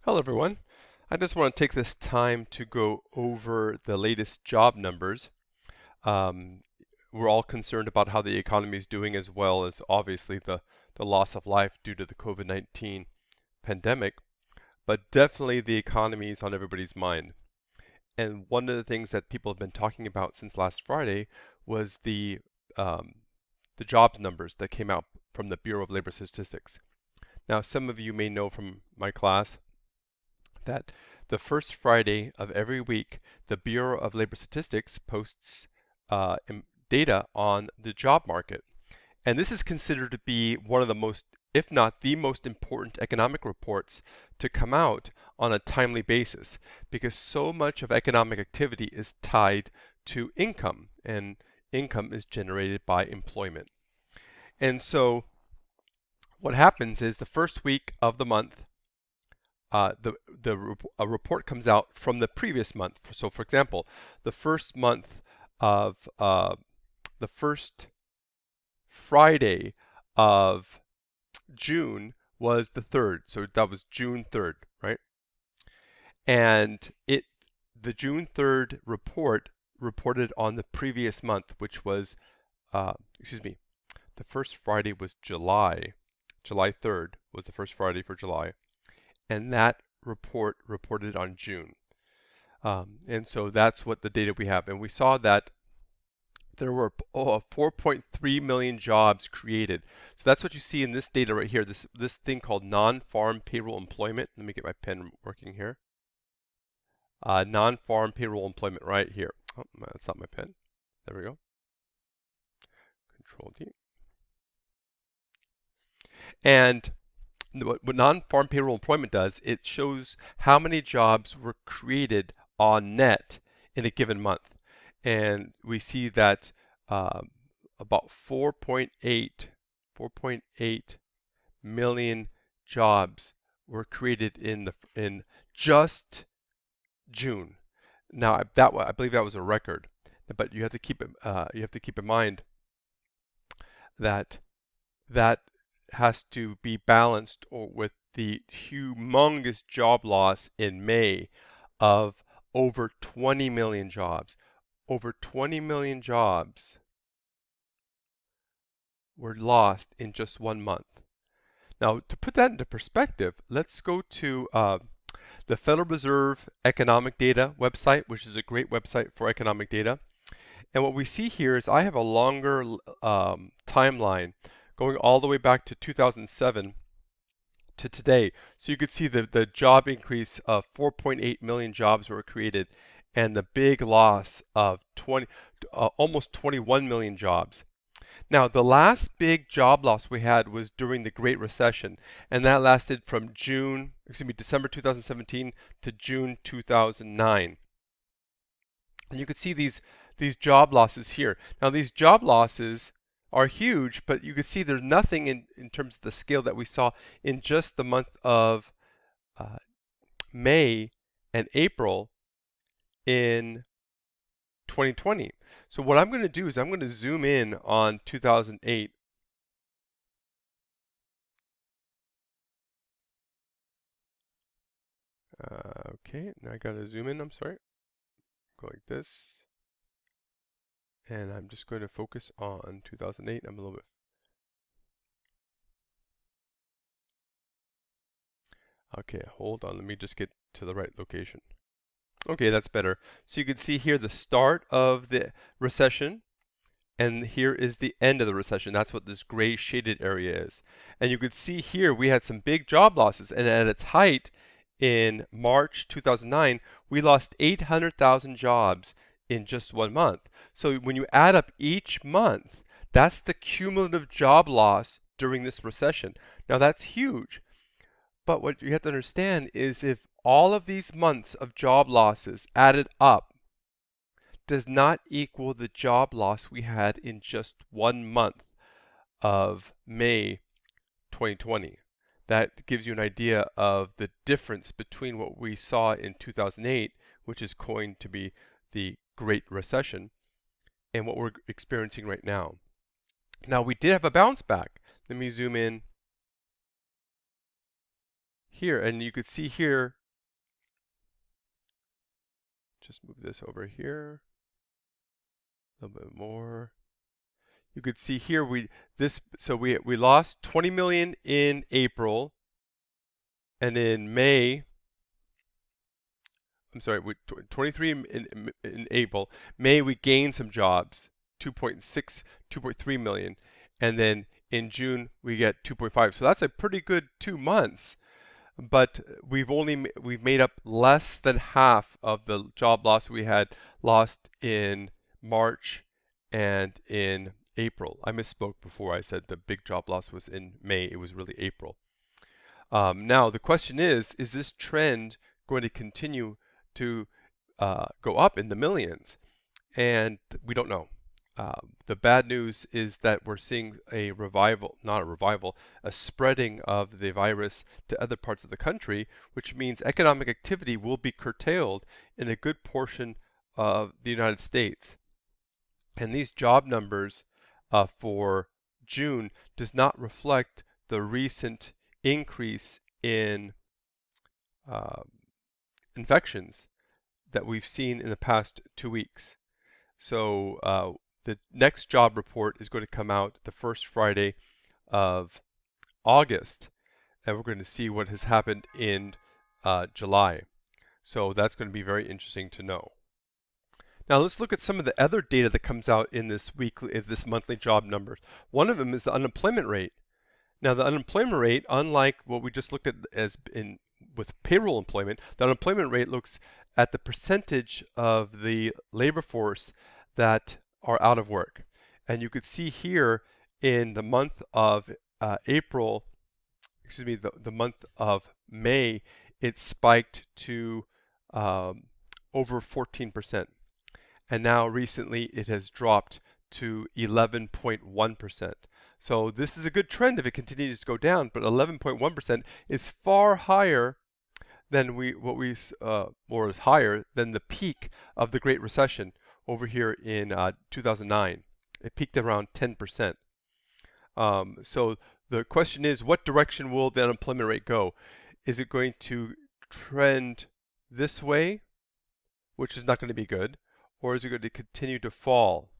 Hello everyone. I just want to take this time to go over the latest job numbers. Um, we're all concerned about how the economy is doing as well as obviously the loss of life due to the COVID-19 pandemic, but definitely the economy is on everybody's mind. And one of the things that people have been talking about since last Friday was um, the jobs numbers that came out from the Bureau of Labor Statistics. Now, some of you may know from my class that the first Friday of every week, the Bureau of Labor Statistics posts data on the job market. And this is considered to be one of the most, if not the most important economic reports to come out on a timely basis because so much of economic activity is tied to income, and income is generated by employment. And so what happens is the first week of the month, a report comes out from the previous month. So, for example, the first month of the first Friday of June was the 3rd. So that was June 3rd, right? And the June 3rd report reported on the previous month, which was, excuse me, the first Friday was July. July 3rd was the first Friday for July. And that report reported on June. And so that's what the data we have. And we saw that there were 4.3 million jobs created. So that's what you see in this data right here, this thing called non-farm payroll employment. Let me get my pen working here. Non-farm payroll employment right here. Oh, that's not my pen. There we go. Control D. And what non-farm payroll employment does, it shows how many jobs were created on net in a given month. And we see that about 4.8 million jobs were created in just June. Now I believe that was a record, but you have to keep in mind that that has to be balanced with the humongous job loss in May of over 20 million jobs. Over 20 million jobs were lost in just 1 month. Now, to put that into perspective, let's go to the Federal Reserve Economic Data website, which is a great website for economic data. And what we see here is I have a longer timeline going all the way back to 2007 to today. So you could see the job increase of 4.8 million jobs were created and the big loss of almost 21 million jobs. Now, the last big job loss we had was during the Great Recession, and that lasted from December 2017 to June 2009. And you could see these job losses here. Now, these job losses are huge, but you can see there's nothing in terms of the scale that we saw in just the month of uh, May and April in 2020. So what I'm going to do is I'm going to zoom in on 2008. Okay, now I got to zoom in, I'm sorry. Go like this. And I'm just going to focus on 2008. I'm a little bit. Okay, hold on. Let me just get to the right location. Okay, that's better. So you can see here the start of the recession, and here is the end of the recession. That's what this gray shaded area is. And you could see here we had some big job losses, and at its height in March 2009, we lost 800,000 jobs in just 1 month. So when you add up each month, that's the cumulative job loss during this recession. Now that's huge. But what you have to understand is if all of these months of job losses added up does not equal the job loss we had in just 1 month of May 2020. That gives you an idea of the difference between what we saw in 2008, which is coined to be the Great Recession, and what we're experiencing right now. Now, we did have a bounce back. Let me zoom in here, and you could see here, just move this over here a little bit more. You could see here we lost 20 million in April, and in May, I'm sorry, 23 in April. May we gained some jobs, 2.6, 2.3 million, and then in June we get 2.5. So that's a pretty good 2 months. But we've made up less than half of the job loss we had lost in March and in April. I misspoke before. I said the big job loss was in May. It was really April. Now the question is this trend going to continue to go up in the millions? And we don't know. The bad news is that we're seeing a spreading of the virus to other parts of the country, which means economic activity will be curtailed in a good portion of the United States. And these job numbers for June does not reflect the recent increase in infections that we've seen in the past 2 weeks. So the next job report is going to come out the first Friday of August, and we're going to see what has happened in July. So that's going to be very interesting to know. Now let's look at some of the other data that comes out in this monthly job numbers. One of them is the unemployment rate. Now the unemployment rate, unlike what we just looked at with payroll employment, the unemployment rate looks at the percentage of the labor force that are out of work. And you could see here in the month of the month of May, it spiked to over 14%. And now recently it has dropped to 11.1%. So this is a good trend if it continues to go down, but 11.1% is far higher than or is higher than the peak of the Great Recession over here in 2009. It peaked around 10%. So the question is, what direction will the unemployment rate go? Is it going to trend this way, which is not going to be good, or is it going to continue to fall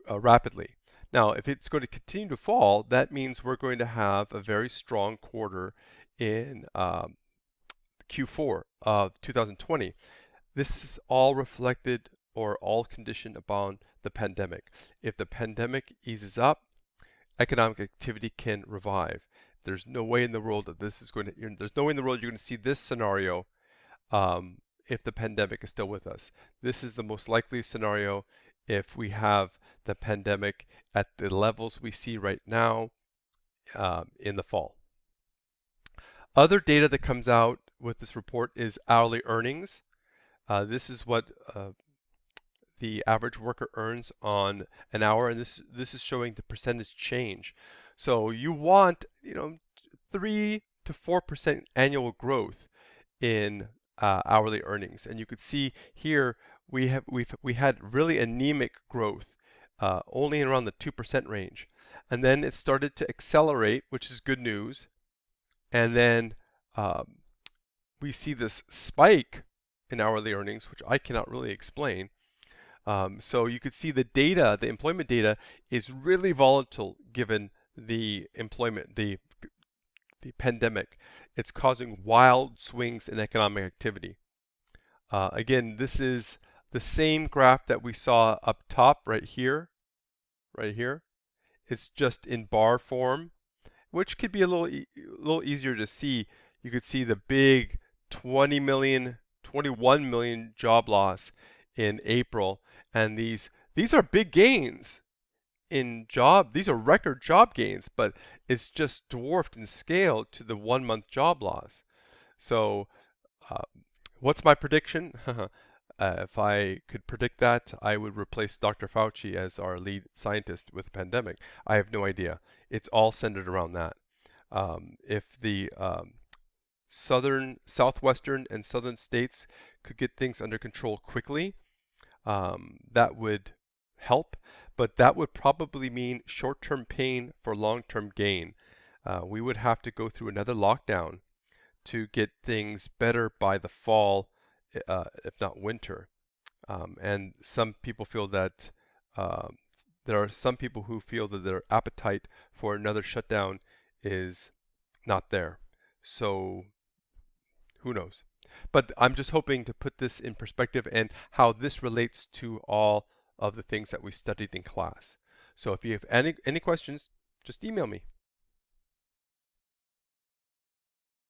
rapidly? Now, if it's going to continue to fall, that means we're going to have a very strong quarter in Q4 of 2020. This is all reflected or all conditioned upon the pandemic. If the pandemic eases up, economic activity can revive. There's no way in the world that there's no way in the world you're going to see this scenario if the pandemic is still with us. This is the most likely scenario if we have the pandemic at the levels we see right now in the fall. Other data that comes out with this report is hourly earnings. This is what the average worker earns on an hour, and this is showing the percentage change. So you want 3 to 4% annual growth in hourly earnings, and you could see here we had really anemic growth, only around the 2% range, and then it started to accelerate, which is good news, and then we see this spike in hourly earnings, which I cannot really explain. So you could see the employment data is really volatile given the pandemic. It's causing wild swings in economic activity. Again, this is the same graph that we saw up top right here. It's just in bar form, which could be a little easier to see. You could see the big 20 million, 21 million job loss in April, and these are big gains in these are record job gains, but it's just dwarfed in scale to the 1 month job loss. So what's my prediction? If I could predict that, I would replace Dr. Fauci as our lead scientist with the pandemic. I have no idea. It's all centered around that. If the southwestern and southern states could get things under control quickly, that would help, but that would probably mean short-term pain for long-term gain. We would have to go through another lockdown to get things better by the fall, if not winter. And some people feel that there are some people who feel that their appetite for another shutdown is not there. So who knows? But I'm just hoping to put this in perspective and how this relates to all of the things that we studied in class. So if you have any questions, just email me.